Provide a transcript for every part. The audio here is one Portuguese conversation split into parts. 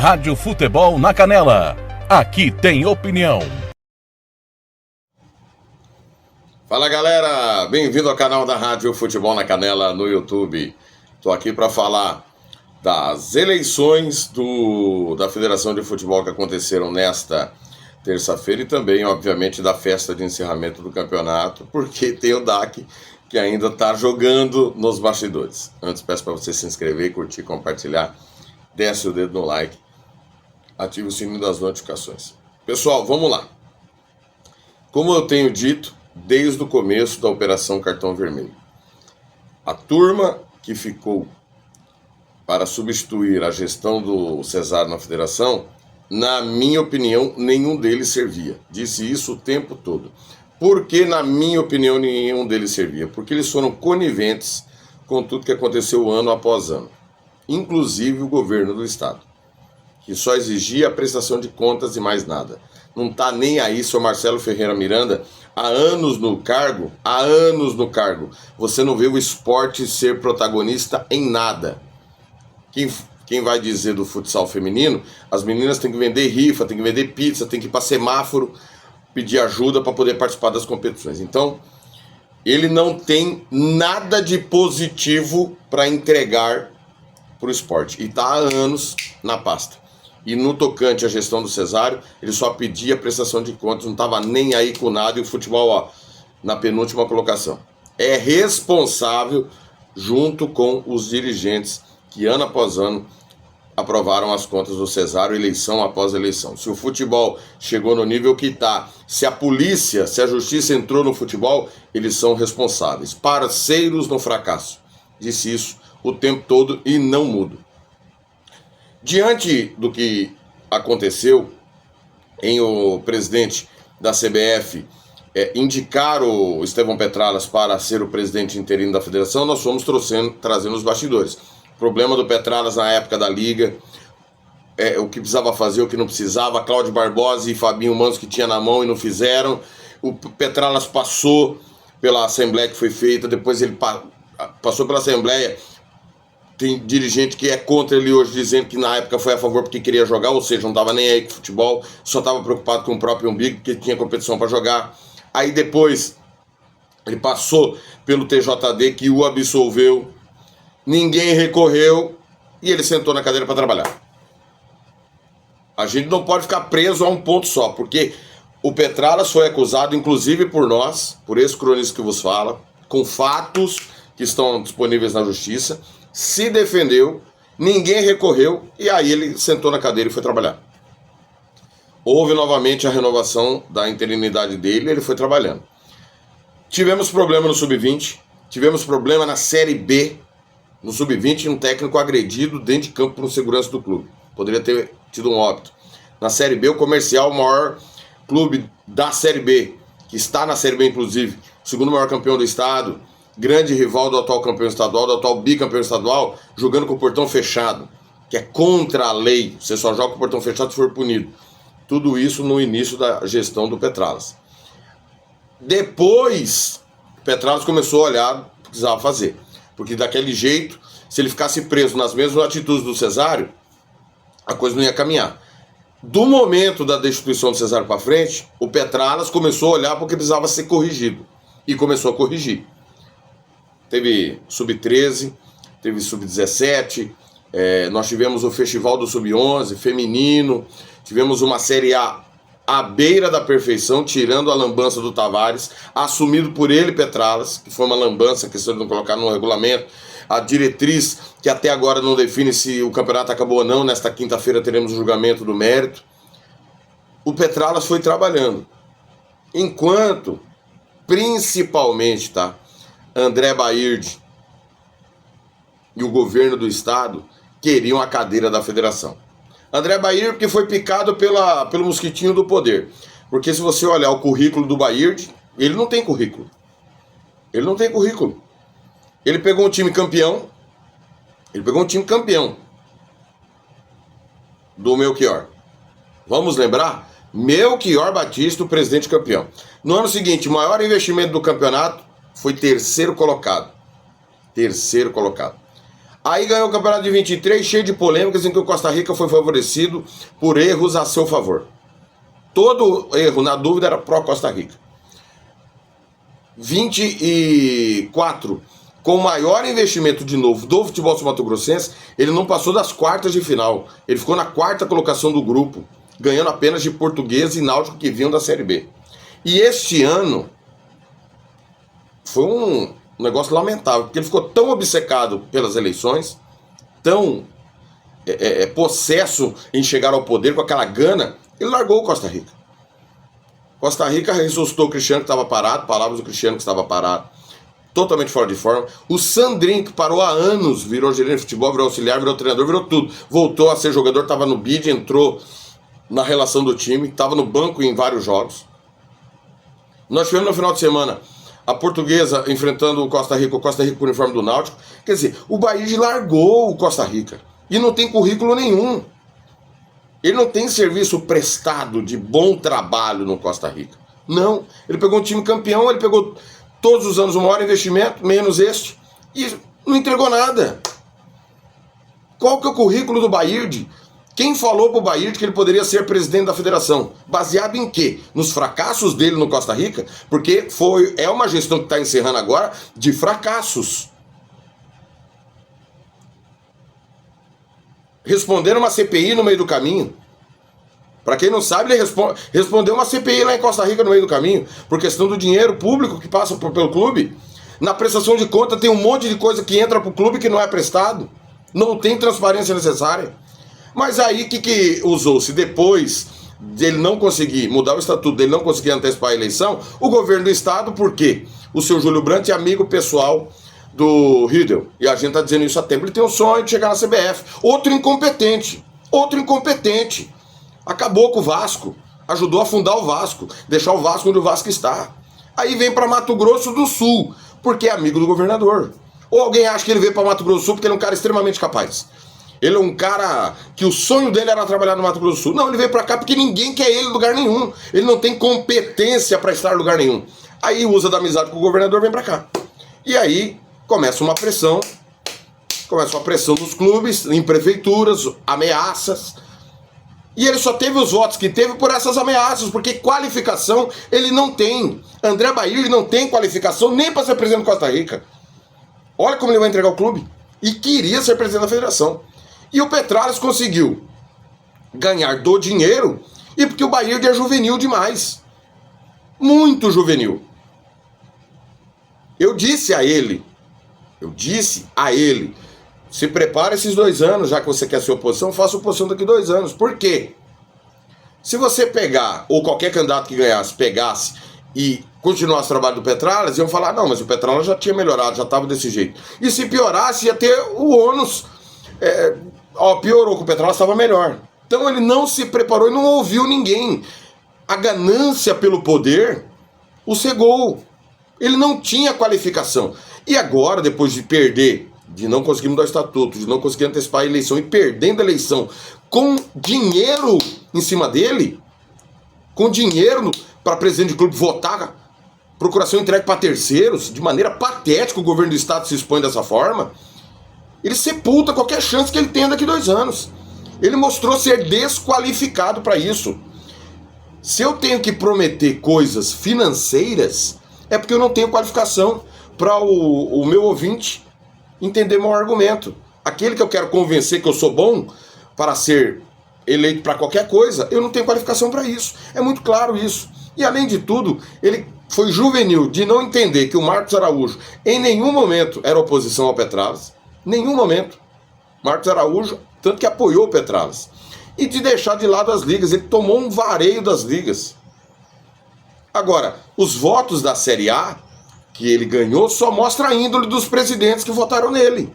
Rádio Futebol na Canela. Aqui tem opinião. Fala galera, bem-vindo ao canal da Rádio Futebol na Canela no YouTube. Estou aqui para falar das eleições da Federação de Futebol que aconteceram nesta terça-feira e também, obviamente, da festa de encerramento do campeonato, porque tem o DAC que ainda está jogando nos bastidores. Antes, peço para você se inscrever, curtir, compartilhar, desce o dedo no like, ative o sininho das notificações. Pessoal, vamos lá. Como eu tenho dito, desde o começo da Operação Cartão Vermelho, a turma que ficou para substituir a gestão do Cesário na federação, na minha opinião, nenhum deles servia. Disse isso o tempo todo. Por que, na minha opinião, nenhum deles servia? Porque eles foram coniventes com tudo que aconteceu ano após ano. Inclusive o governo do estado, que só exigia a prestação de contas e mais nada. Não está nem aí, seu Marcelo Ferreira Miranda, há anos no cargo, você não vê o esporte ser protagonista em nada. Quem vai dizer do futsal feminino, as meninas têm que vender rifa, têm que vender pizza, têm que ir para semáforo, pedir ajuda para poder participar das competições. Então, ele não tem nada de positivo para entregar para o esporte. E está há anos na pasta. E no tocante à gestão do Cesário, ele só pedia prestação de contas, não estava nem aí com nada, e o futebol, ó, na penúltima colocação. É responsável, junto com os dirigentes que ano após ano aprovaram as contas do Cesário, eleição após eleição. Se o futebol chegou no nível que está, se a polícia, se a justiça entrou no futebol, eles são responsáveis. Parceiros no fracasso. Disse isso o tempo todo e não mudo. Diante do que aconteceu em o presidente da CBF indicar o Estevão Petralas para ser o presidente interino da federação, nós fomos trazendo os bastidores. Problema do Petralas na época da Liga, o que precisava fazer, o que não precisava, Cláudio Barbosa e Fabinho Manos que tinha na mão e não fizeram. O Petralas passou pela Assembleia que foi feita, depois ele passou pela Assembleia. Tem dirigente que é contra ele hoje, dizendo que na época foi a favor porque queria jogar, ou seja, não estava nem aí com futebol, só estava preocupado com o próprio umbigo, porque tinha competição para jogar. Aí depois ele passou pelo TJD, que o absolveu, ninguém recorreu e ele sentou na cadeira para trabalhar. A gente não pode ficar preso a um ponto só, porque o Petralas foi acusado, inclusive por nós, por esse cronista que vos fala, com fatos que estão disponíveis na justiça, se defendeu, ninguém recorreu e aí ele sentou na cadeira e foi trabalhar. Houve novamente a renovação da interinidade dele e ele foi trabalhando. Tivemos problema no Sub-20, tivemos problema na Série B, no Sub-20, um técnico agredido dentro de campo por um segurança do clube. Poderia ter tido um óbito. Na Série B, o Comercial, o maior clube da Série B, que está na Série B inclusive, o segundo maior campeão do estado, grande rival do atual campeão estadual, do atual bicampeão estadual, jogando com o portão fechado, que é contra a lei. Você só joga com o portão fechado se for punido. Tudo isso no início da gestão do Petralas. Depois, o Petralas começou a olhar o que precisava fazer. Porque daquele jeito, se ele ficasse preso nas mesmas atitudes do Cesário, a coisa não ia caminhar. Do momento da destituição do Cesário para frente, o Petralas começou a olhar porque precisava ser corrigido. E começou a corrigir. Teve Sub-13, teve Sub-17, nós tivemos o Festival do Sub-11, feminino, tivemos uma Série A à beira da perfeição, tirando a lambança do Tavares, assumido por ele, Petralas, que foi uma lambança, questão de não colocar no regulamento, a diretriz, que até agora não define se o campeonato acabou ou não, nesta quinta-feira teremos o julgamento do mérito. O Petralas foi trabalhando, enquanto, principalmente, André Baird e o governo do estado queriam a cadeira da federação. André Baird que foi picado pelo mosquitinho do poder. Porque se você olhar o currículo do Baird, ele não tem currículo. Ele não tem currículo. Ele pegou um time campeão. Do Melchior. Vamos lembrar? Melchior Batista, o presidente campeão. No ano seguinte, o maior investimento do campeonato foi terceiro colocado. Aí ganhou o campeonato de 23, cheio de polêmicas, em que o Costa Rica foi favorecido por erros a seu favor. Todo erro, na dúvida, era pró-Costa Rica. 24, com o maior investimento de novo do futebol sul-mato-grossense, ele não passou das quartas de final. Ele ficou na quarta colocação do grupo, ganhando apenas de Portuguesa e Náutico, que vinham da Série B. E este ano foi um negócio lamentável, porque ele ficou tão obcecado pelas eleições, tão possesso em chegar ao poder, com aquela gana, ele largou o Costa Rica. Costa Rica ressuscitou o Cristiano, que estava parado, palavras do Cristiano, que estava parado, totalmente fora de forma. O Sandrinho, que parou há anos, virou gerente de futebol, virou auxiliar, virou treinador, virou tudo. Voltou a ser jogador, estava no bid, entrou na relação do time, estava no banco em vários jogos. Nós tivemos no final de semana a Portuguesa enfrentando o Costa Rica com o uniforme do Náutico. Quer dizer, o Bahia largou o Costa Rica e não tem currículo nenhum. Ele não tem serviço prestado de bom trabalho no Costa Rica. Não. Ele pegou um time campeão, ele pegou todos os anos o maior investimento, menos este, e não entregou nada. Qual que é o currículo do Bahia? Quem falou pro Bahia que ele poderia ser presidente da federação? Baseado em quê? Nos fracassos dele no Costa Rica? Porque é uma gestão que está encerrando agora de fracassos. Responderam uma CPI no meio do caminho. Para quem não sabe, ele respondeu uma CPI lá em Costa Rica no meio do caminho, por questão do dinheiro público que passa pelo clube. Na prestação de conta tem um monte de coisa que entra pro clube que não é prestado. Não tem transparência necessária. Mas aí o que usou-se? Depois dele não conseguir mudar o estatuto, dele não conseguir antecipar a eleição, o governo do estado, por quê? O seu Júlio Brandt é amigo pessoal do Riedel. E a gente está dizendo isso há tempo. Ele tem um sonho de chegar na CBF. Outro incompetente. Acabou com o Vasco. Ajudou a fundar o Vasco. Deixar o Vasco onde o Vasco está. Aí vem para Mato Grosso do Sul, porque é amigo do governador. Ou alguém acha que ele veio para Mato Grosso do Sul porque ele é um cara extremamente capaz. Ele é um cara que o sonho dele era trabalhar no Mato Grosso do Sul. Não, ele veio pra cá porque ninguém quer ele em lugar nenhum. Ele não tem competência pra estar em lugar nenhum. Aí usa da amizade com o governador, vem pra cá. E aí começa uma pressão dos clubes, em prefeituras, ameaças. E ele só teve os votos que teve por essas ameaças, porque qualificação ele não tem. André Bahia não tem qualificação nem pra ser presidente do Costa Rica. Olha como ele vai entregar o clube. E queria ser presidente da federação. E o Petralhas conseguiu ganhar do dinheiro, e porque o Bahia é juvenil demais. Muito juvenil. Eu disse a ele, se prepara esses 2 anos, já que você quer ser oposição, faça oposição daqui 2 anos. Por quê? Se você pegar, ou qualquer candidato que ganhasse, pegasse e continuasse o trabalho do Petralhas, iam falar, não, mas o Petralhas já tinha melhorado, já estava desse jeito. E se piorasse, ia ter o ônus. Piorou, que o Petralhas estava melhor. Então ele não se preparou e não ouviu ninguém. A ganância pelo poder o cegou. Ele não tinha qualificação. E agora, depois de perder, de não conseguir mudar o estatuto, de não conseguir antecipar a eleição e perdendo a eleição com dinheiro em cima dele, com dinheiro para presidente de clube votar, procuração entregue para terceiros, de maneira patética o governo do estado se expõe dessa forma, ele sepulta qualquer chance que ele tenha daqui 2 anos. Ele mostrou ser desqualificado para isso. Se eu tenho que prometer coisas financeiras, é porque eu não tenho qualificação para o meu ouvinte entender meu argumento. Aquele que eu quero convencer que eu sou bom para ser eleito para qualquer coisa, eu não tenho qualificação para isso. É muito claro isso. E além de tudo, ele foi juvenil de não entender que o Marcos Araújo em nenhum momento era oposição ao Petralhas. Nenhum momento. Marcos Araújo, tanto que apoiou o Petralhas. E de deixar de lado as ligas. Ele tomou um vareio das ligas. Agora, os votos da Série A que ele ganhou só mostra a índole dos presidentes que votaram nele.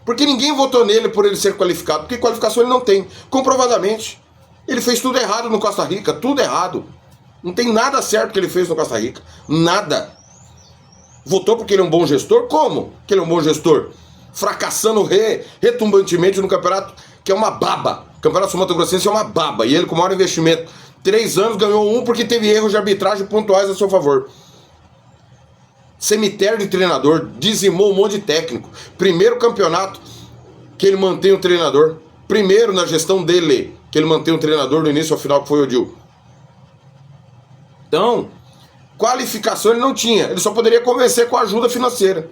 Porque ninguém votou nele por ele ser qualificado, porque qualificação ele não tem. Comprovadamente. Ele fez tudo errado no Costa Rica, tudo errado. Não tem nada certo que ele fez no Costa Rica. Nada. Votou porque ele é um bom gestor? Como que ele é um bom gestor? Fracassando retumbantemente no campeonato, que é uma baba. O campeonato sul-mato-grossense é uma baba. E ele, com o maior investimento, 3 anos, ganhou 1 porque teve erros de arbitragem pontuais a seu favor. Cemitério de treinador, dizimou um monte de técnico. Primeiro campeonato que ele mantém o treinador. Primeiro, na gestão dele, que ele mantém o treinador do início ao final, que foi o Odil. Então, qualificação ele não tinha. Ele só poderia convencer com a ajuda financeira.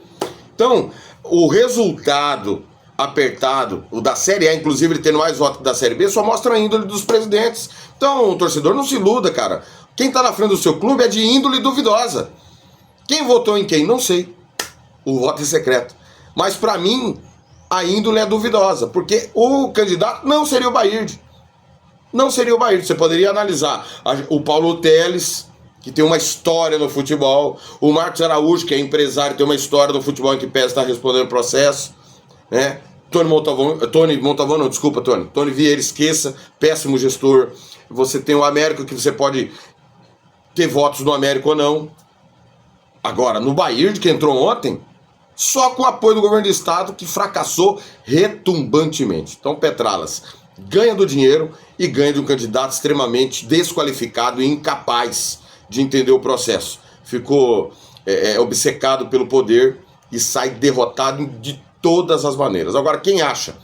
Então, o resultado apertado, o da Série A, inclusive ele tendo mais votos da Série B, só mostra a índole dos presidentes. Então, o torcedor não se iluda, cara. Quem tá na frente do seu clube é de índole duvidosa. Quem votou em quem? Não sei. O voto é secreto. Mas pra mim, a índole é duvidosa, porque o candidato não seria o Baird. Não seria o Baird. Você poderia analisar o Paulo Teles, que tem uma história no futebol, o Marcos Araújo, que é empresário, tem uma história no futebol em que pese estar respondendo processo, né? Tony Vieira, esqueça, péssimo gestor. Você tem o Américo, que você pode ter votos no Américo ou não. Agora, no Baird, que entrou ontem, só com o apoio do governo do estado, que fracassou retumbantemente. Então, Petralas ganha do dinheiro e ganha de um candidato extremamente desqualificado e incapaz de entender o processo. Ficou obcecado pelo poder e sai derrotado de todas as maneiras. Agora, quem acha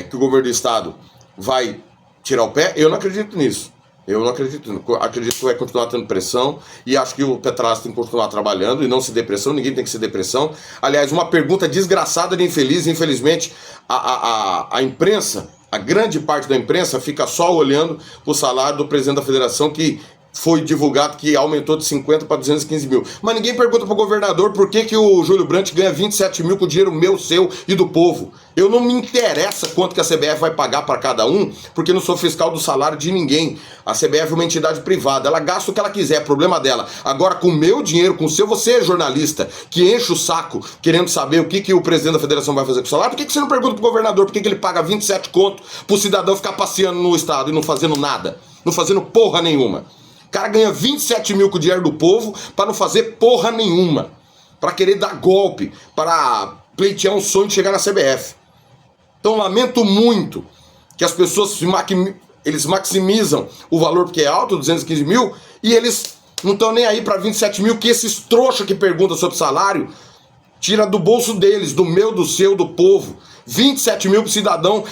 que o governo do estado vai tirar o pé, eu não acredito nisso. Eu não acredito. Acredito que vai continuar tendo pressão e acho que o Petralas tem que continuar trabalhando e não se depressão. Ninguém tem que se depressão. Aliás, uma pergunta desgraçada de infeliz. Infelizmente, a imprensa, a grande parte da imprensa fica só olhando o salário do presidente da federação, que foi divulgado que aumentou de 50 para 215 mil. Mas ninguém pergunta para o governador por que o Júlio Brandt ganha 27 mil com dinheiro meu, seu e do povo. Eu não me interessa quanto que a CBF vai pagar para cada um, porque não sou fiscal do salário de ninguém. A CBF é uma entidade privada, ela gasta o que ela quiser, é problema dela. Agora, com o meu dinheiro, com o seu, você é jornalista, que enche o saco querendo saber o que o presidente da federação vai fazer com o salário, por que você não pergunta pro governador por que ele paga 27 conto pro cidadão ficar passeando no estado e não fazendo nada? Não fazendo porra nenhuma. O cara ganha 27 mil com o dinheiro do povo para não fazer porra nenhuma. Para querer dar golpe, para pleitear um sonho de chegar na CBF. Então lamento muito que as pessoas eles maximizam o valor porque é alto, 215 mil, e eles não estão nem aí para 27 mil, que esses trouxas que perguntam sobre salário tira do bolso deles, do meu, do seu, do povo. 27 mil pro cidadão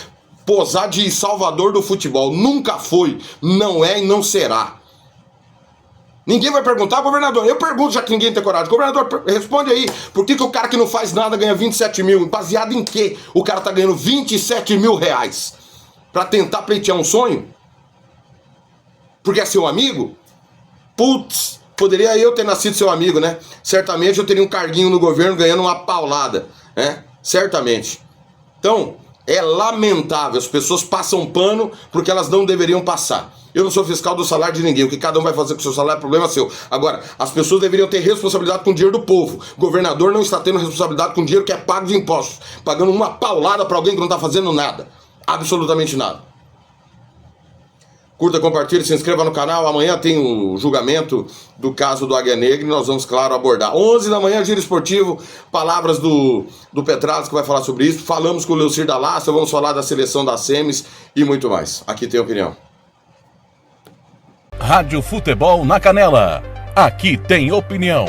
posar de salvador do futebol. Nunca foi, não é e não será. Ninguém vai perguntar, governador. Eu pergunto, já que ninguém tem coragem. Governador, responde aí. Por que o cara que não faz nada ganha 27 mil? Baseado em quê? O cara tá ganhando 27 mil reais pra tentar pleitear um sonho? Porque é seu amigo? Putz, poderia eu ter nascido seu amigo, né? Certamente eu teria um carguinho no governo ganhando uma paulada, né? Certamente. Então, é lamentável. As pessoas passam pano porque elas não deveriam passar. Eu não sou fiscal do salário de ninguém. O que cada um vai fazer com o seu salário é problema seu. Agora, as pessoas deveriam ter responsabilidade com o dinheiro do povo. O governador não está tendo responsabilidade com o dinheiro que é pago de impostos. Pagando uma paulada para alguém que não está fazendo nada. Absolutamente nada. Curta, compartilhe, se inscreva no canal. Amanhã tem o julgamento do caso do Águia Negra e nós vamos, claro, abordar. 11 da manhã, Giro Esportivo, palavras do Petralas, que vai falar sobre isso. Falamos com o Leucir da Lasta, vamos falar da seleção das semis e muito mais. Aqui tem opinião. Rádio Futebol na Canela. Aqui tem opinião.